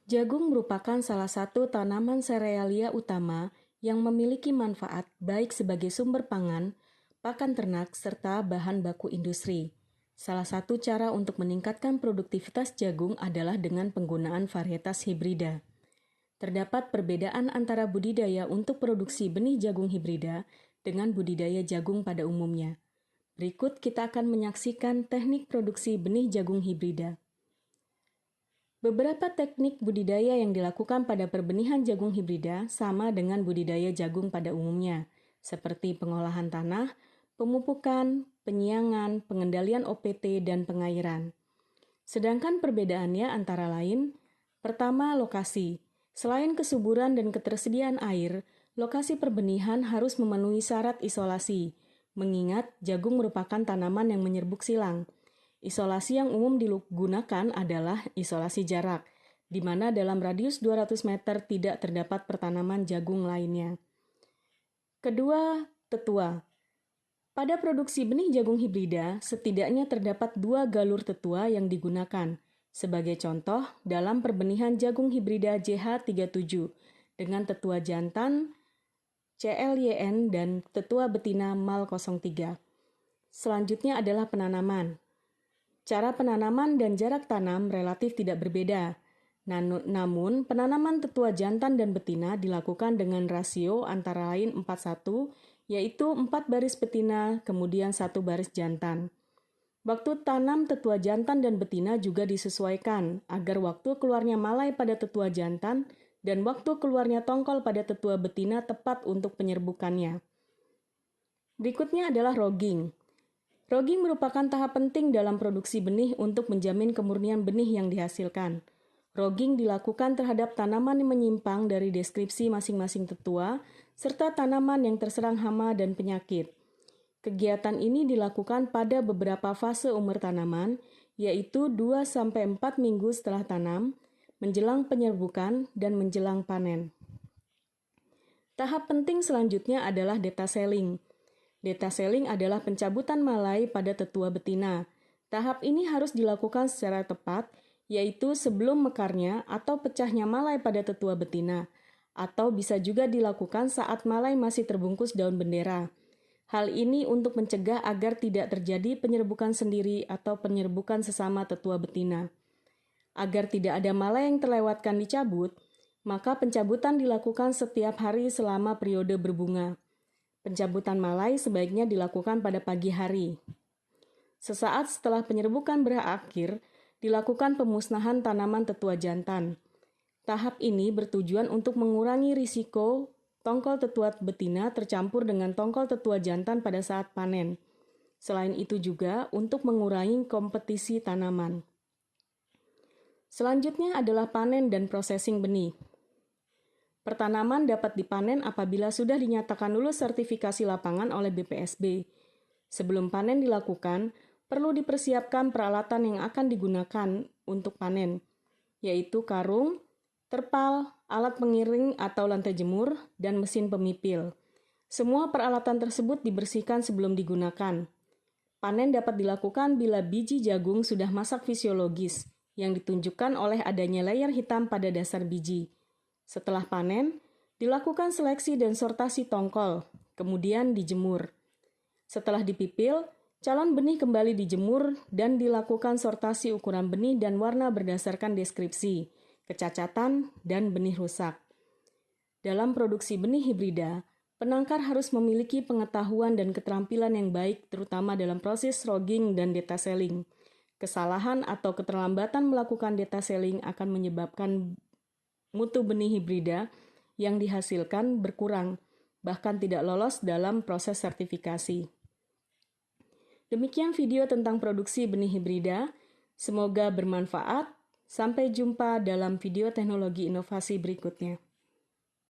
Jagung merupakan salah satu tanaman serealia utama yang memiliki manfaat baik sebagai sumber pangan, pakan ternak, serta bahan baku industri. Salah satu cara untuk meningkatkan produktivitas jagung adalah dengan penggunaan varietas hibrida. Terdapat perbedaan antara budidaya untuk produksi benih jagung hibrida dengan budidaya jagung pada umumnya. Berikut kita akan menyaksikan teknik produksi benih jagung hibrida. Beberapa teknik budidaya yang dilakukan pada perbenihan jagung hibrida sama dengan budidaya jagung pada umumnya, seperti pengolahan tanah, pemupukan, penyiangan, pengendalian OPT, dan pengairan. Sedangkan perbedaannya antara lain, pertama lokasi. Selain kesuburan dan ketersediaan air, lokasi perbenihan harus memenuhi syarat isolasi, mengingat jagung merupakan tanaman yang menyerbuk silang. Isolasi yang umum digunakan adalah isolasi jarak, di mana dalam radius 200 meter tidak terdapat pertanaman jagung lainnya. Kedua, tetua. Pada produksi benih jagung hibrida, setidaknya terdapat 2 galur tetua yang digunakan. Sebagai contoh, dalam perbenihan jagung hibrida JH37 dengan tetua jantan CLYN dan tetua betina MAL03. Selanjutnya adalah penanaman. Cara penanaman dan jarak tanam relatif tidak berbeda. Namun, penanaman tetua jantan dan betina dilakukan dengan rasio antara lain 4:1, yaitu 4 baris betina, kemudian 1 baris jantan. Waktu tanam tetua jantan dan betina juga disesuaikan agar waktu keluarnya malai pada tetua jantan dan waktu keluarnya tongkol pada tetua betina tepat untuk penyerbukannya. Berikutnya adalah rogging. Rogging merupakan tahap penting dalam produksi benih untuk menjamin kemurnian benih yang dihasilkan. Rogging dilakukan terhadap tanaman yang menyimpang dari deskripsi masing-masing tetua, serta tanaman yang terserang hama dan penyakit. Kegiatan ini dilakukan pada beberapa fase umur tanaman, yaitu 2-4 minggu setelah tanam, menjelang penyerbukan, dan menjelang panen. Tahap penting selanjutnya adalah detaseling. Detaseling adalah pencabutan malai pada tetua betina. Tahap ini harus dilakukan secara tepat, yaitu sebelum mekarnya atau pecahnya malai pada tetua betina, atau bisa juga dilakukan saat malai masih terbungkus daun bendera. Hal ini untuk mencegah agar tidak terjadi penyerbukan sendiri atau penyerbukan sesama tetua betina. Agar tidak ada malai yang terlewatkan dicabut, maka pencabutan dilakukan setiap hari selama periode berbunga. Pencabutan malai sebaiknya dilakukan pada pagi hari. Sesaat setelah penyerbukan berakhir, dilakukan pemusnahan tanaman tetua jantan. Tahap ini bertujuan untuk mengurangi risiko tongkol tetua betina tercampur dengan tongkol tetua jantan pada saat panen. Selain itu juga untuk mengurangi kompetisi tanaman. Selanjutnya adalah panen dan processing benih. Pertanaman dapat dipanen apabila sudah dinyatakan lulus sertifikasi lapangan oleh BPSB. Sebelum panen dilakukan, perlu dipersiapkan peralatan yang akan digunakan untuk panen, yaitu karung, terpal, alat pengiring atau lantai jemur, dan mesin pemipil. Semua peralatan tersebut dibersihkan sebelum digunakan. Panen dapat dilakukan bila biji jagung sudah masak fisiologis, yang ditunjukkan oleh adanya layer hitam pada dasar biji. Setelah panen, dilakukan seleksi dan sortasi tongkol, kemudian dijemur. Setelah dipipil, calon benih kembali dijemur dan dilakukan sortasi ukuran benih dan warna berdasarkan deskripsi, kecacatan, dan benih rusak. Dalam produksi benih hibrida, penangkar harus memiliki pengetahuan dan keterampilan yang baik terutama dalam proses rogging dan detaseling. Kesalahan atau keterlambatan melakukan detaseling akan menyebabkan mutu benih hibrida yang dihasilkan berkurang, bahkan tidak lolos dalam proses sertifikasi. Demikian video tentang produksi benih hibrida. Semoga bermanfaat. Sampai jumpa dalam video teknologi inovasi berikutnya.